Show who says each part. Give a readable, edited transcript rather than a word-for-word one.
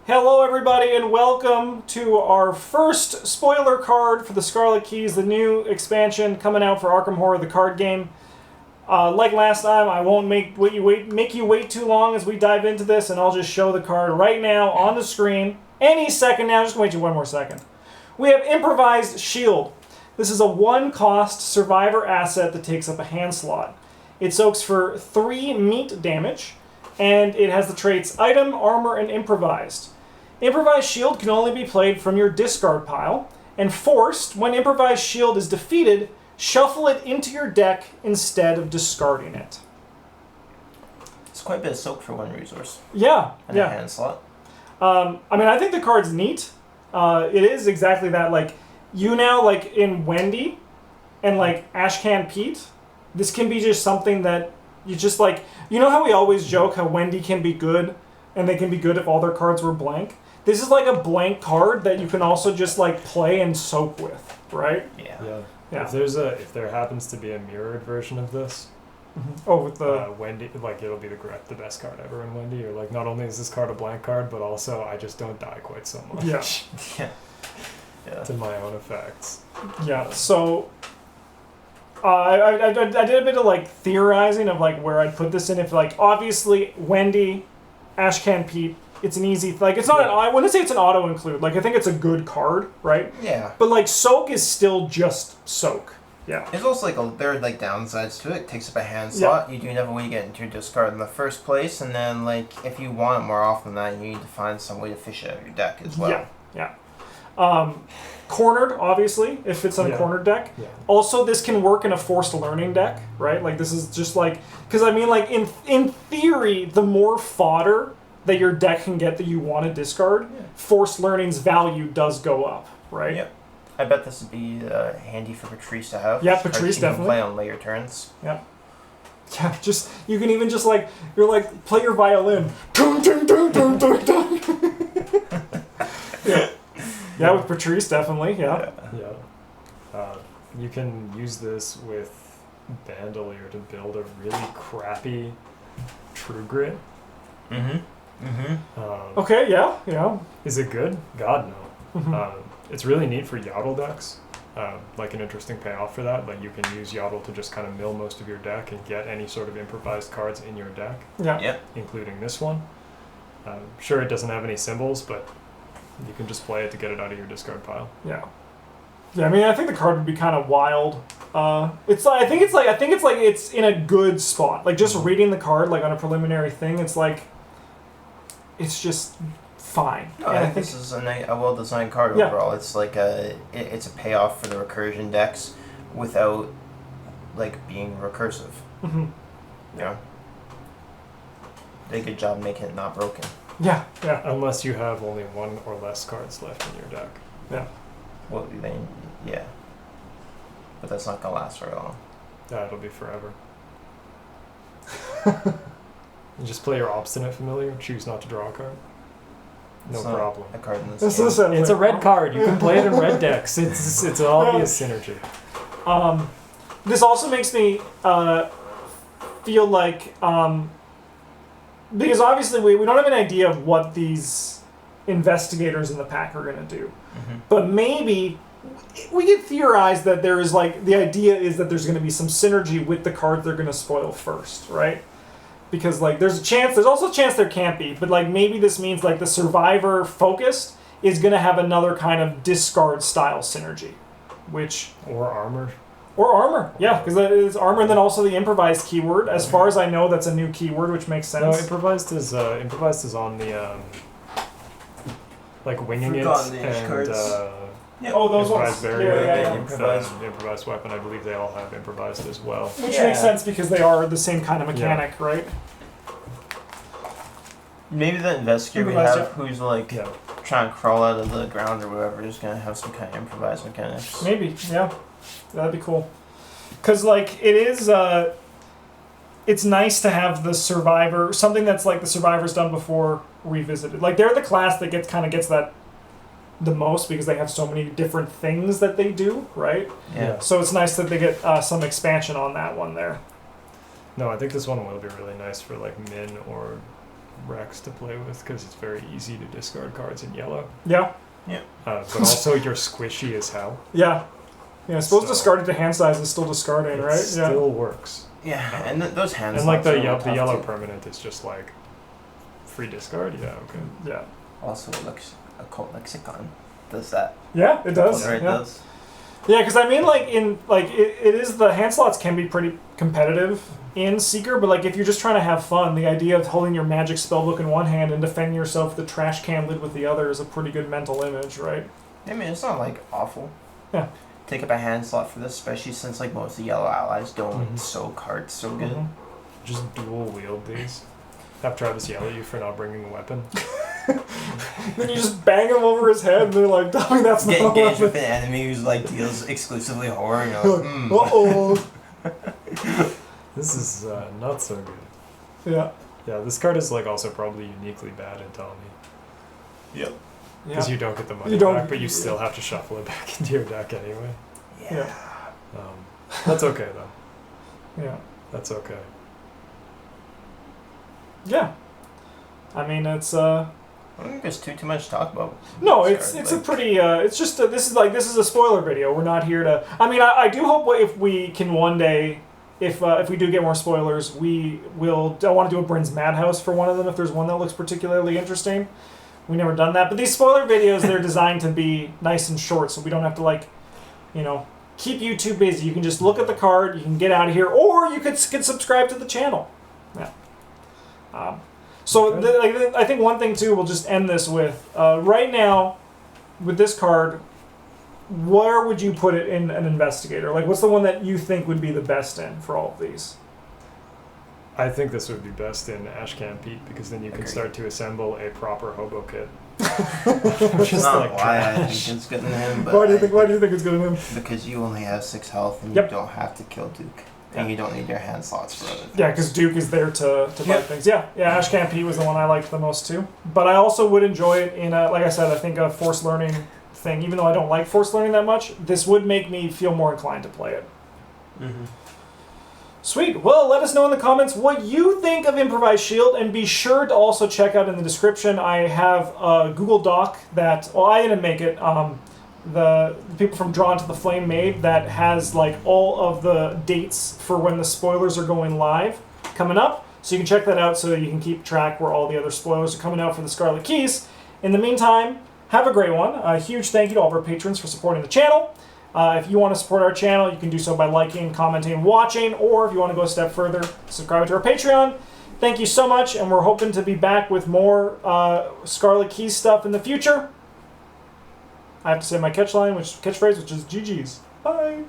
Speaker 1: Hello everybody and welcome to our first spoiler card for the Scarlet Keys, the new expansion coming out for Arkham Horror, the card game. Like last time, I won't make you wait too long as we dive into this, and I'll just show the card right now on the screen. Any second now, just wait you one more second. We have Improvised Shield. This is a 1-cost survivor asset that takes up a hand slot. It soaks for 3 meat damage, and it has the traits Item, Armor, and Improvised. Improvised Shield can only be played from your discard pile, and forced, when Improvised Shield is defeated, shuffle it into your deck instead of discarding it.
Speaker 2: It's quite a bit of soak for 1 resource.
Speaker 1: Yeah,
Speaker 2: and a hand slot.
Speaker 1: I think the card's neat. It is exactly that. Like, you now, like, in Wendy and, like, Ashcan Pete, this can be just something that you just, like... You know how we always joke how Wendy can be good, and they can be good if all their cards were blank? This is like a blank card that you can also just, like, play and soak with, right?
Speaker 2: Yeah.
Speaker 3: If there happens to be a mirrored version of this,
Speaker 1: with the...
Speaker 3: Wendy, like, it'll be the best card ever in Wendy. Or, like, not only is this card a blank card, but also I just don't die quite so much.
Speaker 1: Yeah.
Speaker 2: Yeah.
Speaker 3: To my own effects.
Speaker 1: Yeah, so... I did a bit of, like, theorizing of, like, where I'd put this in. If, like, obviously, Wendy, Ashcan Pete, it's an easy... Like, it's not an... I wouldn't say it's an auto-include. Like, I think it's a good card, right?
Speaker 2: Yeah.
Speaker 1: But, like, Soak is still just Soak. Yeah.
Speaker 2: There's also, there are, downsides to it. It takes up a hand slot. You do never want to get into your discard in the first place. And then, if you want it more often than that, you need to find some way to fish it out of your deck as well.
Speaker 1: Yeah. Cornered, obviously, if it's on a cornered deck.
Speaker 3: Yeah.
Speaker 1: Also, this can work in a forced learning deck, right? Like, this is just like... Because, I mean, like, in theory, the more fodder that your deck can get that you want to discard, forced learning's value does go up, right?
Speaker 2: Yep. I bet this would be handy for Patrice to have.
Speaker 1: Yeah, Patrice, definitely.
Speaker 2: You can play on later turns.
Speaker 1: Yeah. Yeah, just... You can even just, like... You're like, play your violin. Dun, dun, dun, dun, dun, dun. Yeah. Yeah, with Patrice, definitely, yeah.
Speaker 3: You can use this with Bandolier to build a really crappy True Grit.
Speaker 1: Okay, yeah.
Speaker 3: Is it good? God, no.
Speaker 1: Mm-hmm.
Speaker 3: It's really neat for Yaddle decks. Like an interesting payoff for that. Like, you can use Yaddle to just kind of mill most of your deck and get any sort of improvised cards in your deck.
Speaker 1: Yeah.
Speaker 2: Yep.
Speaker 3: Including this one. Sure, it doesn't have any symbols, but you can just play it to get it out of your discard pile.
Speaker 1: Yeah. Yeah, I mean, I think the card would be kind of wild. I think it's in a good spot. Like, just reading the card, like, on a preliminary thing, it's like, it's just fine.
Speaker 2: No, I think this is a well-designed card overall. It's like it's a payoff for the recursion decks without, being recursive.
Speaker 1: Mm-hmm.
Speaker 2: Yeah. Did a good job making it not broken.
Speaker 1: Yeah.
Speaker 3: Unless you have only 1 or less cards left in your deck.
Speaker 1: Yeah.
Speaker 2: Well, then, yeah. But that's not gonna last very long.
Speaker 3: Yeah, it'll be forever. You just play your Obstinate Familiar, choose not to draw a card. No problem.
Speaker 2: A card in this game.
Speaker 3: It's a red card. You can play it in red decks. It's an obvious synergy.
Speaker 1: This also makes me feel like... because obviously we don't have an idea of what these investigators in the pack are going to do.
Speaker 2: Mm-hmm.
Speaker 1: But maybe we could theorize that there is, the idea is that there's going to be some synergy with the cards they're going to spoil first, right? Because, there's also a chance there can't be, but, maybe this means, the survivor focused is going to have another kind of discard style synergy, which...
Speaker 3: Or armor.
Speaker 1: Or armor, yeah, because it's armor and then also the improvised keyword. As far as I know, that's a new keyword, which makes sense.
Speaker 3: No, improvised is on the winging it and
Speaker 2: cards.
Speaker 1: those ones.
Speaker 3: Barrier
Speaker 2: improvised.
Speaker 3: Improvised weapon. I believe they all have improvised as well.
Speaker 1: Which makes sense because they are the same kind of mechanic, right?
Speaker 2: Maybe the investigator we
Speaker 1: Improvised,
Speaker 2: have who's trying to crawl out of the ground or whatever is gonna have some kind of improvised mechanics.
Speaker 1: Maybe, yeah. That'd be cool. Because, it is... it's nice to have the survivor... Something that's like the survivor's done before revisited. They're the class that gets that the most because they have so many different things that they do, right?
Speaker 2: Yeah.
Speaker 1: So it's nice that they get some expansion on that one there.
Speaker 3: No, I think this one will be really nice for, Min or Rex to play with because it's very easy to discard cards in yellow.
Speaker 1: Yeah.
Speaker 3: But also you're squishy as hell.
Speaker 1: Yeah. Yeah, I suppose
Speaker 3: So-
Speaker 1: discarded to hand size is still discarding,
Speaker 3: It
Speaker 1: right?
Speaker 3: still works.
Speaker 2: Yeah, and those hands.
Speaker 3: And like the
Speaker 2: slots are
Speaker 3: yellow
Speaker 2: tough, too.
Speaker 3: permanent is just like free discard. Yeah, okay.
Speaker 1: Yeah.
Speaker 2: Also, Occult Lexicon does that.
Speaker 1: Yeah, it does.
Speaker 2: Right,
Speaker 1: Yeah.
Speaker 2: does.
Speaker 1: Yeah, because I mean, like it is the hand slots can be pretty competitive in Seeker, but like if you're just trying to have fun, the idea of holding your magic spellbook in one hand and defending yourself with the trash can lid with the other is a pretty good mental image, right?
Speaker 2: I mean, it's not like awful.
Speaker 1: Yeah.
Speaker 2: Take up a hand slot for this, especially since like most of the yellow allies don't
Speaker 3: Mhm.
Speaker 2: sow cards so good.
Speaker 1: Mhm.
Speaker 3: Just dual wield these. Have Travis yell at you for not bringing a weapon.
Speaker 1: Then you just bang him over his head, and they're like, "Tell me that's
Speaker 2: Get
Speaker 1: not
Speaker 2: engaged
Speaker 1: a
Speaker 2: with an enemy who's like deals exclusively horror. And you're like,
Speaker 1: Uh-oh.
Speaker 3: This is not so good.
Speaker 1: Yeah.
Speaker 3: Yeah, this card is like also probably uniquely bad in Tommy.
Speaker 2: Yep.
Speaker 3: Because
Speaker 1: Yeah.
Speaker 3: you don't get the money
Speaker 1: You don't-
Speaker 3: back, but you still have to shuffle it back into your deck anyway.
Speaker 2: Yeah.
Speaker 3: That's okay though.
Speaker 1: Yeah.
Speaker 3: That's okay.
Speaker 1: Yeah. I mean, it's
Speaker 2: I don't think there's too much to talk about.
Speaker 1: no,
Speaker 2: This
Speaker 1: it's
Speaker 2: card,
Speaker 1: a pretty it's just this is a spoiler video. We're not here to. I mean, I do hope if we can one day. If we do get more spoilers, we will. I want to do a Bryn's Madhouse for one of them if there's one that looks particularly interesting. We never done that, but these spoiler videos they're designed to be nice and short, so we don't have to like, keep you too busy. You can just look at the card, you can get out of here, or you can subscribe to the channel. Yeah. So I think one thing too, we'll just end this with right now, with this card. Where would you put it in an investigator? Like, what's the one that you think would be the best in for all of these?
Speaker 3: I think this would be best in Ashcan Pete because then you can
Speaker 2: Agreed.
Speaker 3: start to assemble a proper hobo kit.
Speaker 2: It's
Speaker 3: Just
Speaker 2: not
Speaker 3: like
Speaker 2: why I
Speaker 3: trash.
Speaker 2: think it's good in him, but
Speaker 1: Why do you think it's good in him?
Speaker 2: because you only have 6 health and
Speaker 1: Yep.
Speaker 2: you don't have to kill Duke. And you don't need your hand slots for other things.
Speaker 1: Yeah, because Duke is there to fight
Speaker 2: Yep.
Speaker 1: things. Yeah, Ash Camp Pete was the one I liked the most too. But I also would enjoy it in like I said, I think a forced learning thing. Even though I don't like forced learning that much, this would make me feel more inclined to play it.
Speaker 2: Mm-hmm.
Speaker 1: Sweet. Well, let us know in the comments what you think of Improvised Shield, and be sure to also check out in the description. I have a Google Doc that, well, I didn't make it. The people from Drawn to the Flame made that has like all of the dates for when the spoilers are going live coming up. So you can check that out so you can keep track where all the other spoilers are coming out for the Scarlet Keys. In the meantime, have a great one. A huge thank you to all of our patrons for supporting the channel. If you want to support our channel, you can do so by liking, commenting, watching, or if you want to go a step further, subscribe to our Patreon. Thank you so much, and we're hoping to be back with more Scarlet Keys stuff in the future. I have to say my catchphrase, which is GG's. Bye.